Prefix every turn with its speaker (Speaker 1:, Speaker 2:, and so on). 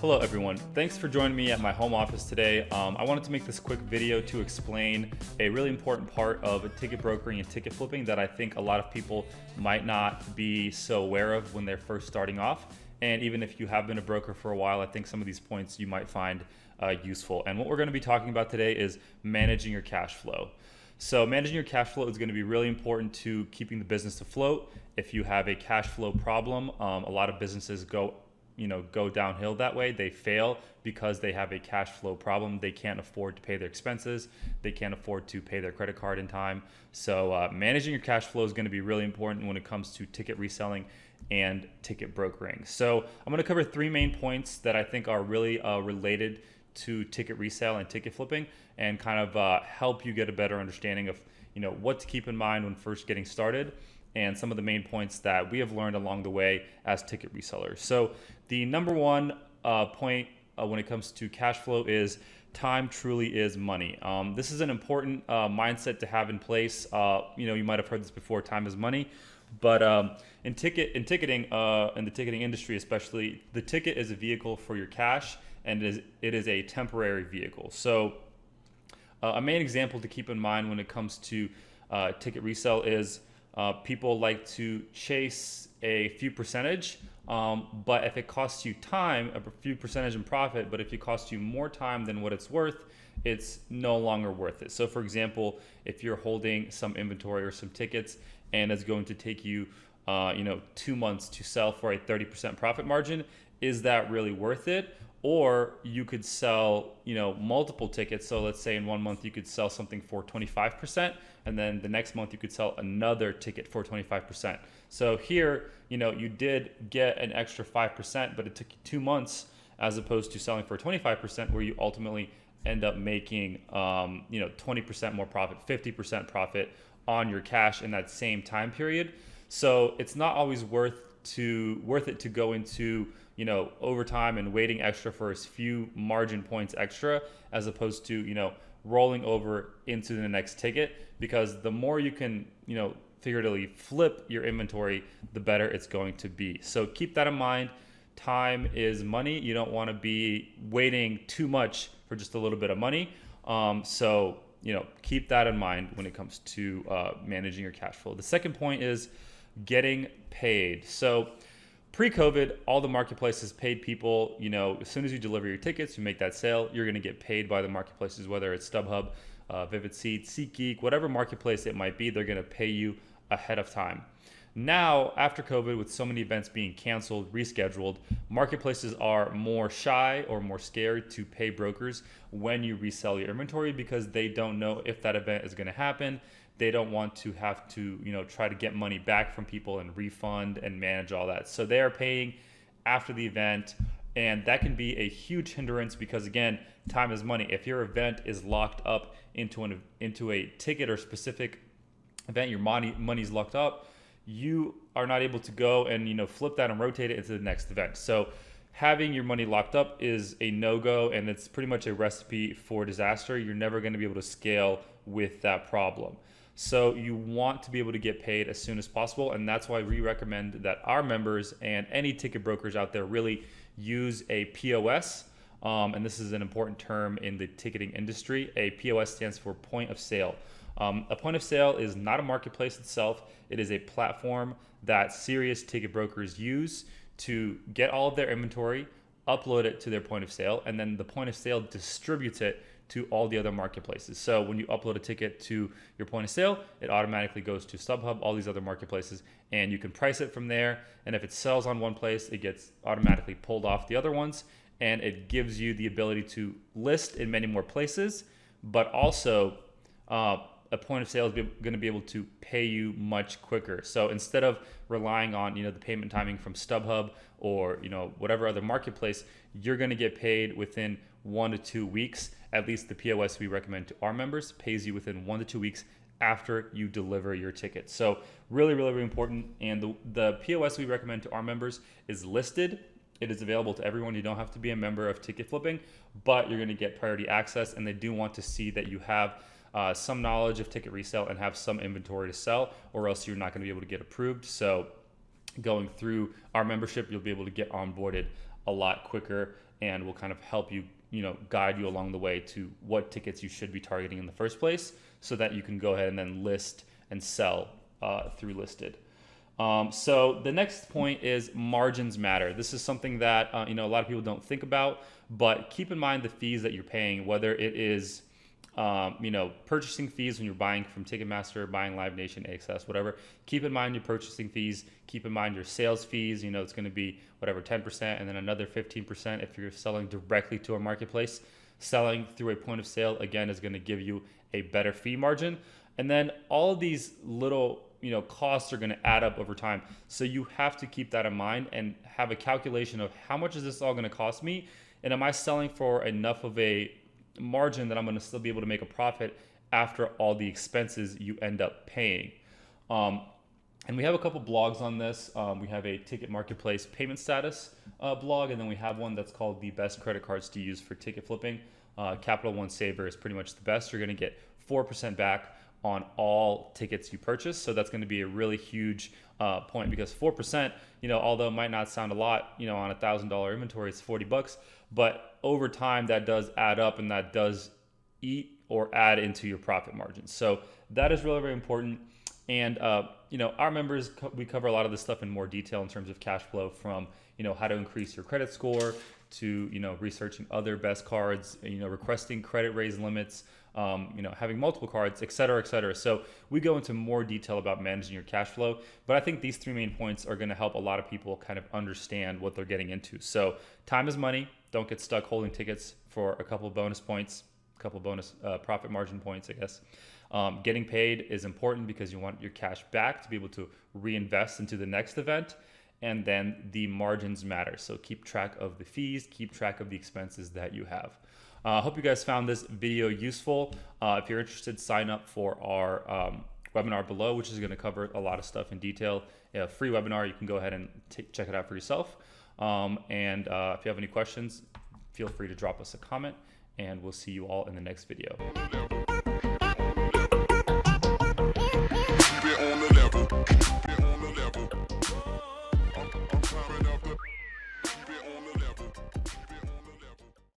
Speaker 1: Hello everyone, thanks for joining me at my home office today. I wanted to make this quick video to explain a really important part of ticket brokering and ticket flipping that I think a lot of people might not be so aware of when they're first starting off. And even if you have been a broker for a while, I think some of these points you might find useful. And what we're going to be talking about today is managing your cash flow. So managing your cash flow is going to be really important to keeping the business afloat. If you have a cash flow problem, a lot of businesses go downhill that way. They fail because they have a cash flow problem. They can't afford to pay their expenses. They can't afford to pay their credit card in time. So managing your cash flow is going to be really important when it comes to ticket reselling and ticket brokering. So I'm going to cover three main points that I think are really related to ticket resale and ticket flipping, and kind of help you get a better understanding of what to keep in mind when first getting started, and some of the main points that we have learned along the way as ticket resellers. So the number one point when it comes to cash flow is time truly is money. This is an important mindset to have in place. You might have heard this before, time is money. But in the ticketing industry especially, the ticket is a vehicle for your cash, and it is a temporary vehicle. So a main example to keep in mind when it comes to ticket resale is people like to chase a few percentage, but if it costs you time, a few percentage in profit, but if it costs you more time than what it's worth, it's no longer worth it. So for example, if you're holding some inventory or some tickets and it's going to take you 2 months to sell for a 30% profit margin, is that really worth it? Or you could sell, multiple tickets. So let's say in 1 month you could sell something for 25%, and then the next month you could sell another ticket for 25%. So here, you did get an extra 5%, but it took you 2 months as opposed to selling for 25%, where you ultimately end up making, 20% more profit, 50% profit on your cash in that same time period. So it's not always worth it to go into overtime and waiting extra for a few margin points extra, as opposed to rolling over into the next ticket, because the more you can figuratively flip your inventory, the better it's going to be. So keep that in mind. Time is money. You don't want to be waiting too much for just a little bit of money. So keep that in mind when it comes to managing your cash flow. The second point is getting paid. So pre-COVID, all the marketplaces paid people, as soon as you deliver your tickets, you make that sale, you're going to get paid by the marketplaces, whether it's StubHub, Vivid Seats, SeatGeek, whatever marketplace it might be, they're going to pay you ahead of time. Now, after COVID, with so many events being canceled, rescheduled, marketplaces are more shy or more scared to pay brokers when you resell your inventory, because they don't know if that event is going to happen. They don't want to have to, try to get money back from people and refund and manage all that. So they are paying after the event, and that can be a huge hindrance because, again, time is money. If your event is locked up into a ticket or specific event, your money's locked up, you are not able to go and flip that and rotate it into the next event. So having your money locked up is a no-go, and it's pretty much a recipe for disaster. You're never going to be able to scale with that problem. So you want to be able to get paid as soon as possible, and that's why we recommend that our members and any ticket brokers out there really use a POS. And this is an important term in the ticketing industry. A POS stands for point of sale. A point of sale is not a marketplace itself. It is a platform that serious ticket brokers use to get all of their inventory, upload it to their point of sale, and then the point of sale distributes it to all the other marketplaces. So when you upload a ticket to your point of sale, it automatically goes to StubHub, all these other marketplaces, and you can price it from there. And if it sells on one place, it gets automatically pulled off the other ones, and it gives you the ability to list in many more places, but also a point of sale is going to be able to pay you much quicker. So instead of relying on the payment timing from StubHub or whatever other marketplace, you're going to get paid within 1 to 2 weeks. At least the POS we recommend to our members pays you within 1 to 2 weeks after you deliver your ticket. So really, really, really important. And the POS we recommend to our members is listed. It is available to everyone. You don't have to be a member of ticket flipping, but you're going to get priority access, and they do want to see that you have some knowledge of ticket resale and have some inventory to sell, or else you're not going to be able to get approved. So going through our membership, you'll be able to get onboarded a lot quicker and will kind of help you, guide you along the way to what tickets you should be targeting in the first place, so that you can go ahead and then list and sell through listed. So the next point is margins matter. This is something that a lot of people don't think about, but keep in mind the fees that you're paying, whether it is purchasing fees when you're buying from Ticketmaster, buying Live Nation, AXS, whatever. Keep in mind your purchasing fees. Keep in mind your sales fees. It's going to be whatever, 10%, and then another 15% if you're selling directly to a marketplace. Selling through a point of sale, again, is going to give you a better fee margin. And then all of these little costs are going to add up over time. So you have to keep that in mind and have a calculation of how much is this all going to cost me? And am I selling for enough of a margin that I'm going to still be able to make a profit after all the expenses you end up paying? And we have a couple blogs on this. We have a ticket marketplace payment status blog, and then we have one that's called the best credit cards to use for ticket flipping. Capital One Saver is pretty much the best. You're going to get 4% back on all tickets you purchase. So that's going to be a really huge point, because 4%, although it might not sound a lot, on $1,000 inventory, it's $40, but over time that does add up, and that does eat or add into your profit margins. So that is really, very important. And our members, we cover a lot of this stuff in more detail in terms of cash flow, from how to increase your credit score to researching other best cards, requesting credit raise limits, having multiple cards, et cetera, et cetera. So we go into more detail about managing your cash flow, but I think these three main points are going to help a lot of people kind of understand what they're getting into. So time is money. Don't get stuck holding tickets for a couple of bonus points, a couple of bonus profit margin points, I guess. Getting paid is important because you want your cash back to be able to reinvest into the next event. And then the margins matter. So keep track of the fees, keep track of the expenses that you have. I hope you guys found this video useful. If you're interested, sign up for our webinar below, which is going to cover a lot of stuff in detail. A free webinar, you can go ahead and check it out for yourself. And if you have any questions, feel free to drop us a comment, and we'll see you all in the next video.